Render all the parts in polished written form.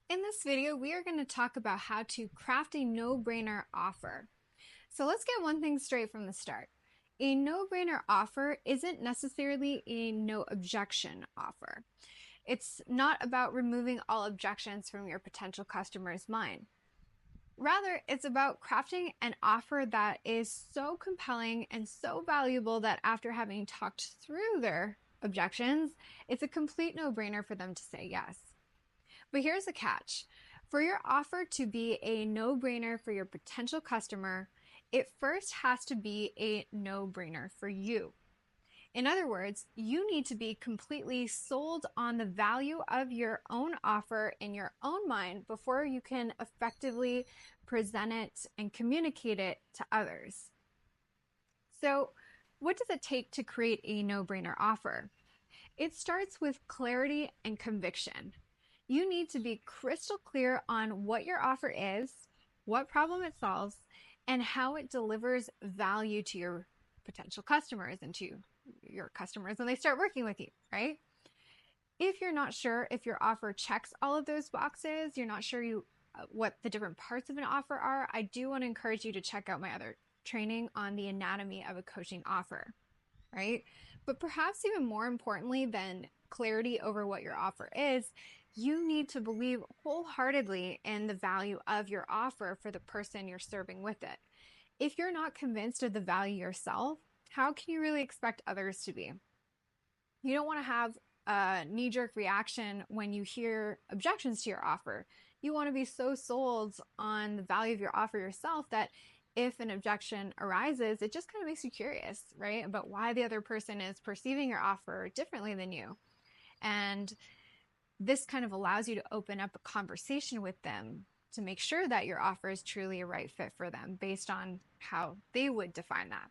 In this video, we are going to talk about how to craft a no-brainer offer. So let's get one thing straight from the start. A no-brainer offer isn't necessarily a no objection offer. It's not about removing all objections from your potential customer's mind. Rather, it's about crafting an offer that is so compelling and so valuable that after having talked through their objections, it's a complete no-brainer for them to say yes. But here's the catch. For your offer to be a no-brainer for your potential customer, it first has to be a no-brainer for you. In other words, you need to be completely sold on the value of your own offer in your own mind before you can effectively present it and communicate it to others. So, what does it take to create a no-brainer offer? It starts with clarity and conviction. You need to be crystal clear on what your offer is, what problem it solves, and how it delivers value to your potential customers and to your customers when they start working with you, right? If you're not sure if your offer checks all of those boxes, you're not sure what the different parts of an offer are, I do want to encourage you to check out my other training on the anatomy of a coaching offer, right? But perhaps even more importantly than clarity over what your offer is, you need to believe wholeheartedly in the value of your offer for the person you're serving with it. If you're not convinced of the value yourself, how can you really expect others to be? You don't want to have a knee-jerk reaction when you hear objections to your offer. You want to be so sold on the value of your offer yourself that if an objection arises, it just kind of makes you curious, right? About why the other person is perceiving your offer differently than you. And this kind of allows you to open up a conversation with them to make sure that your offer is truly a right fit for them based on how they would define that.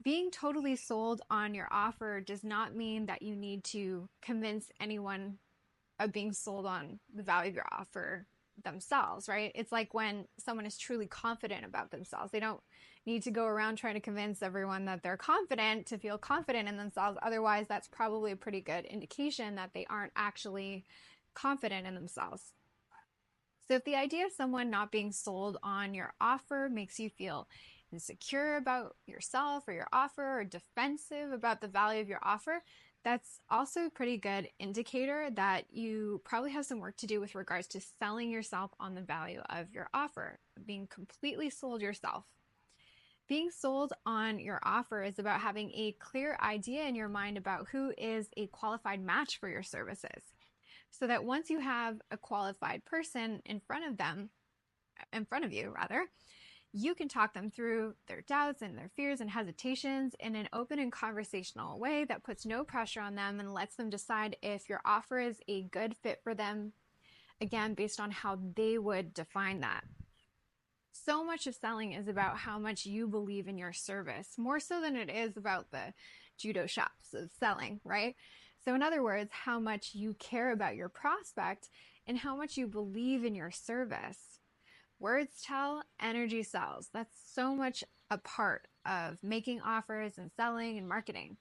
Being totally sold on your offer does not mean that you need to convince anyone of being sold on the value of your offer themselves, right? It's like when someone is truly confident about themselves. They don't need to go around trying to convince everyone that they're confident to feel confident in themselves. Otherwise, that's probably a pretty good indication that they aren't actually confident in themselves. So if the idea of someone not being sold on your offer makes you feel insecure about yourself or your offer or defensive about the value of your offer, that's also a pretty good indicator that you probably have some work to do with regards to selling yourself on the value of your offer, being completely sold yourself. Being sold on your offer is about having a clear idea in your mind about who is a qualified match for your services. So that once you have a qualified person in front of you rather, you can talk them through their doubts and their fears and hesitations in an open and conversational way that puts no pressure on them and lets them decide if your offer is a good fit for them, again, based on how they would define that. So much of selling is about how much you believe in your service, more so than it is about the judo shots of selling, right? So in other words, how much you care about your prospect and how much you believe in your service. Words tell, energy sells. That's so much a part of making offers and selling and marketing.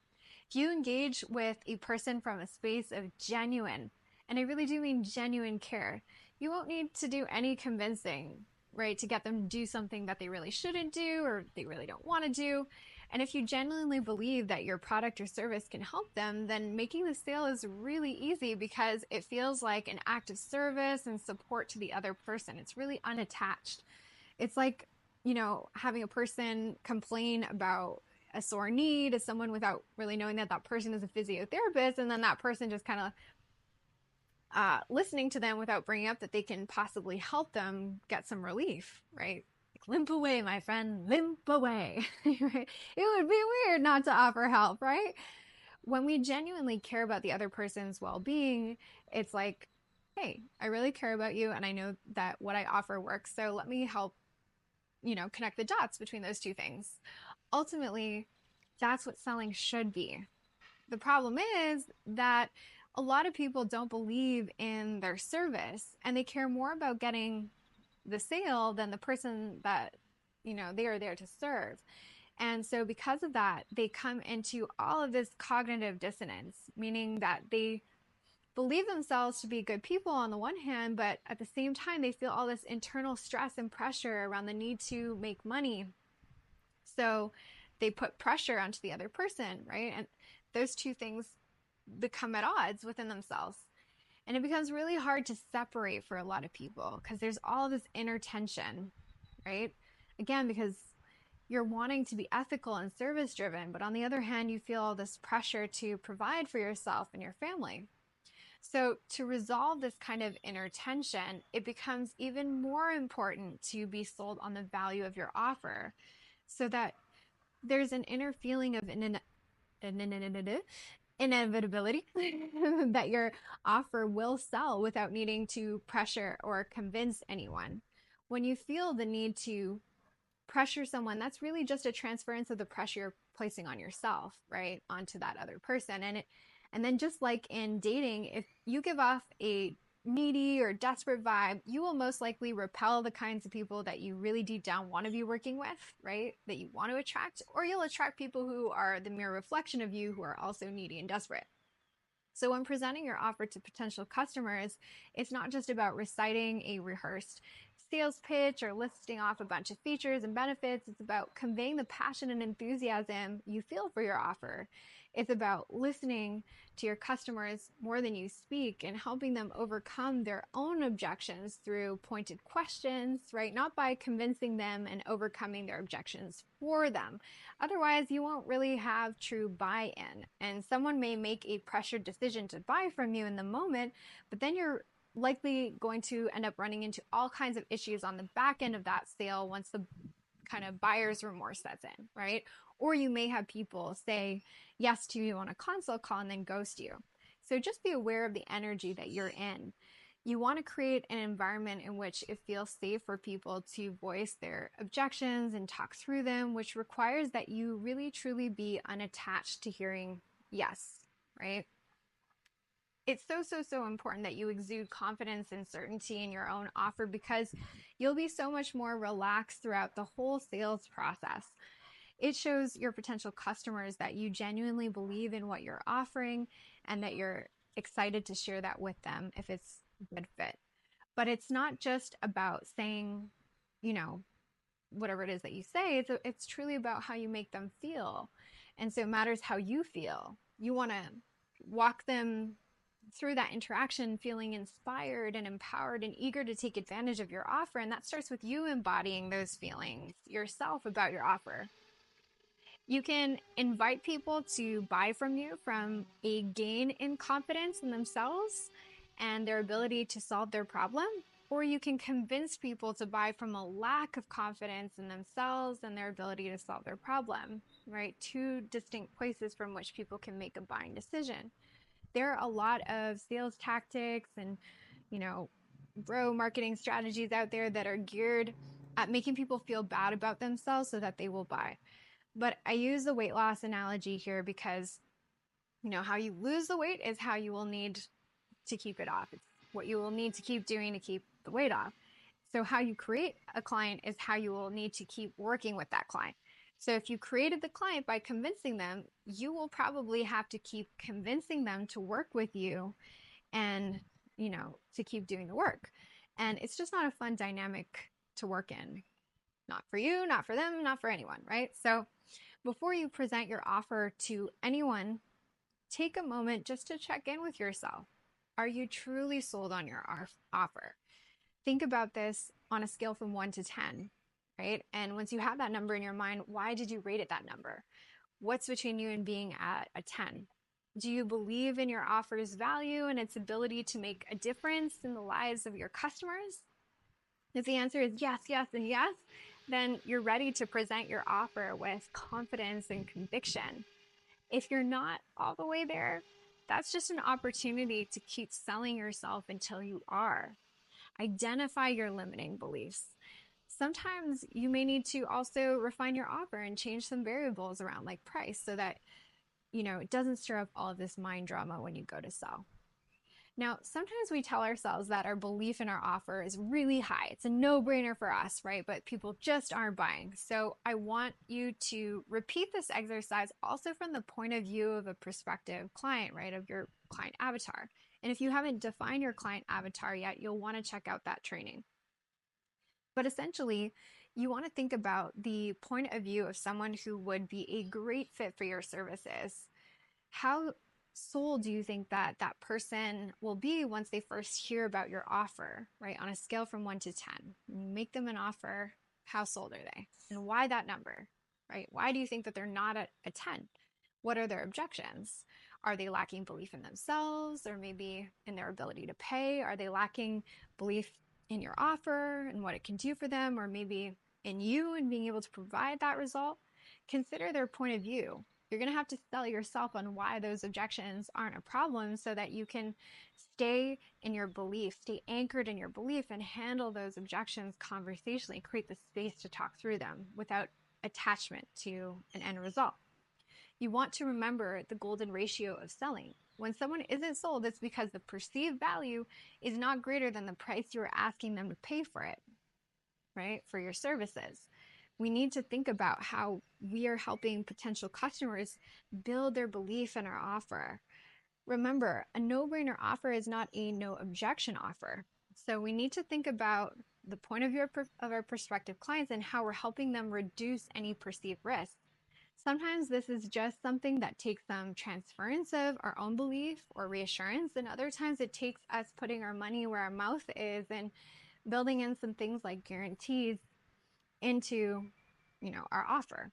If you engage with a person from a space of genuine, and I really do mean genuine care, you won't need to do any convincing, right, to get them to do something that they really shouldn't do or they really don't want to do. And if you genuinely believe that your product or service can help them, then making the sale is really easy because it feels like an act of service and support to the other person. It's really unattached. It's like, having a person complain about a sore knee to someone without really knowing that that person is a physiotherapist, and then that person just kind of listening to them without bringing up that they can possibly help them get some relief, right? Limp away, my friend, limp away. Right? It would be weird not to offer help, right? When we genuinely care about the other person's well-being, it's like, hey, I really care about you and I know that what I offer works, so let me help, connect the dots between those two things. Ultimately, that's what selling should be. The problem is that a lot of people don't believe in their service and they care more about getting the sale than the person that they are there to serve. And so because of that, they come into all of this cognitive dissonance, meaning that they believe themselves to be good people on the one hand, but at the same time, they feel all this internal stress and pressure around the need to make money. So they put pressure onto the other person, right? And those two things become at odds within themselves. And it becomes really hard to separate for a lot of people because there's all this inner tension, right? Again, because you're wanting to be ethical and service driven, but on the other hand, you feel all this pressure to provide for yourself and your family. So, to resolve this kind of inner tension, it becomes even more important to be sold on the value of your offer so that there's an inner feeling of inevitability that your offer will sell without needing to pressure or convince anyone. When you feel the need to pressure someone, that's really just a transference of the pressure you're placing on yourself, right, onto that other person. And then just like in dating, if you give off a needy or desperate vibe, you will most likely repel the kinds of people that you really deep down want to be working with, right? That you want to attract, or you'll attract people who are the mere reflection of you, who are also needy and desperate. So when presenting your offer to potential customers, it's not just about reciting a rehearsed sales pitch or listing off a bunch of features and benefits. It's about conveying the passion and enthusiasm you feel for your offer. It's about listening to your customers more than you speak and helping them overcome their own objections through pointed questions, right? Not by convincing them and overcoming their objections for them. Otherwise, you won't really have true buy-in. And someone may make a pressured decision to buy from you in the moment, but then you're likely going to end up running into all kinds of issues on the back end of that sale once the kind of buyer's remorse sets in, right? Or you may have people say yes to you on a consult call and then ghost you. So just be aware of the energy that you're in. You want to create an environment in which it feels safe for people to voice their objections and talk through them, which requires that you really truly be unattached to hearing yes, right? It's so important that you exude confidence and certainty in your own offer because you'll be so much more relaxed throughout the whole sales process. It shows your potential customers that you genuinely believe in what you're offering and that you're excited to share that with them if it's a good fit. But it's not just about saying, you know, whatever it is that you say. It's truly about how you make them feel. And so it matters how you feel. You want to walk them through that interaction feeling inspired and empowered and eager to take advantage of your offer. And that starts with you embodying those feelings yourself about your offer. You can invite people to buy from you from a gain in confidence in themselves and their ability to solve their problem, or you can convince people to buy from a lack of confidence in themselves and their ability to solve their problem, right? Two distinct places from which people can make a buying decision. There are a lot of sales tactics and, bro marketing strategies out there that are geared at making people feel bad about themselves so that they will buy. But I use the weight loss analogy here because, how you lose the weight is how you will need to keep it off. It's what you will need to keep doing to keep the weight off. So how you create a client is how you will need to keep working with that client. So if you created the client by convincing them, you will probably have to keep convincing them to work with you and, to keep doing the work. And it's just not a fun dynamic to work in. Not for you, not for them, not for anyone, right? So before you present your offer to anyone, take a moment just to check in with yourself. Are you truly sold on your offer? Think about this on a scale from 1 to 10, right? And once you have that number in your mind, why did you rate it that number? What's between you and being at a 10? Do you believe in your offer's value and its ability to make a difference in the lives of your customers? If the answer is yes, yes, and yes, then you're ready to present your offer with confidence and conviction. If you're not all the way there, that's just an opportunity to keep selling yourself until you are. Identify your limiting beliefs. Sometimes you may need to also refine your offer and change some variables around like price so that, it doesn't stir up all of this mind drama when you go to sell. Now, sometimes we tell ourselves that our belief in our offer is really high. It's a no-brainer for us, right? But people just aren't buying. So I want you to repeat this exercise also from the point of view of a prospective client, right? Of your client avatar. And if you haven't defined your client avatar yet, you'll want to check out that training. But essentially, you want to think about the point of view of someone who would be a great fit for your services. How sold do you think that that person will be once they first hear about your offer, right? On a scale from 1 to 10, you make them an offer. How sold are they? And why that number, right? Why do you think that they're not at a 10? What are their objections? Are they lacking belief in themselves or maybe in their ability to pay? Are they lacking belief in your offer and what it can do for them, or maybe in you and being able to provide that result? Consider their point of view. You're going to have to sell yourself on why those objections aren't a problem so that you can stay in your belief, stay anchored in your belief, and handle those objections conversationally, create the space to talk through them without attachment to an end result. You want to remember the golden ratio of selling. When someone isn't sold, it's because the perceived value is not greater than the price you're asking them to pay for it, right? For your services. We need to think about how we are helping potential customers build their belief in our offer. Remember, a no-brainer offer is not a no objection offer. So we need to think about the point of view of our prospective clients and how we're helping them reduce any perceived risk. Sometimes this is just something that takes some transference of our own belief or reassurance, and other times it takes us putting our money where our mouth is and building in some things like guarantees into, our offer.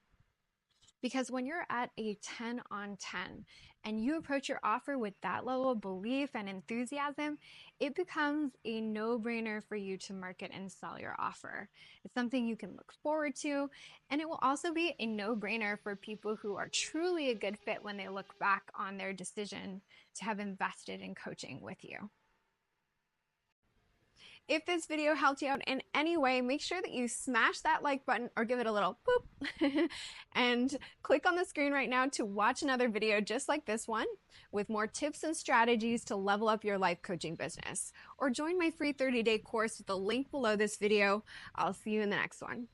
Because when you're at a 10 on 10 and you approach your offer with that level of belief and enthusiasm, it becomes a no-brainer for you to market and sell your offer. It's something you can look forward to, and it will also be a no-brainer for people who are truly a good fit when they look back on their decision to have invested in coaching with you. If this video helped you out in any way, make sure that you smash that like button or give it a little boop and click on the screen right now to watch another video just like this one with more tips and strategies to level up your life coaching business. Or join my free 30-day course with the link below this video. I'll see you in the next one.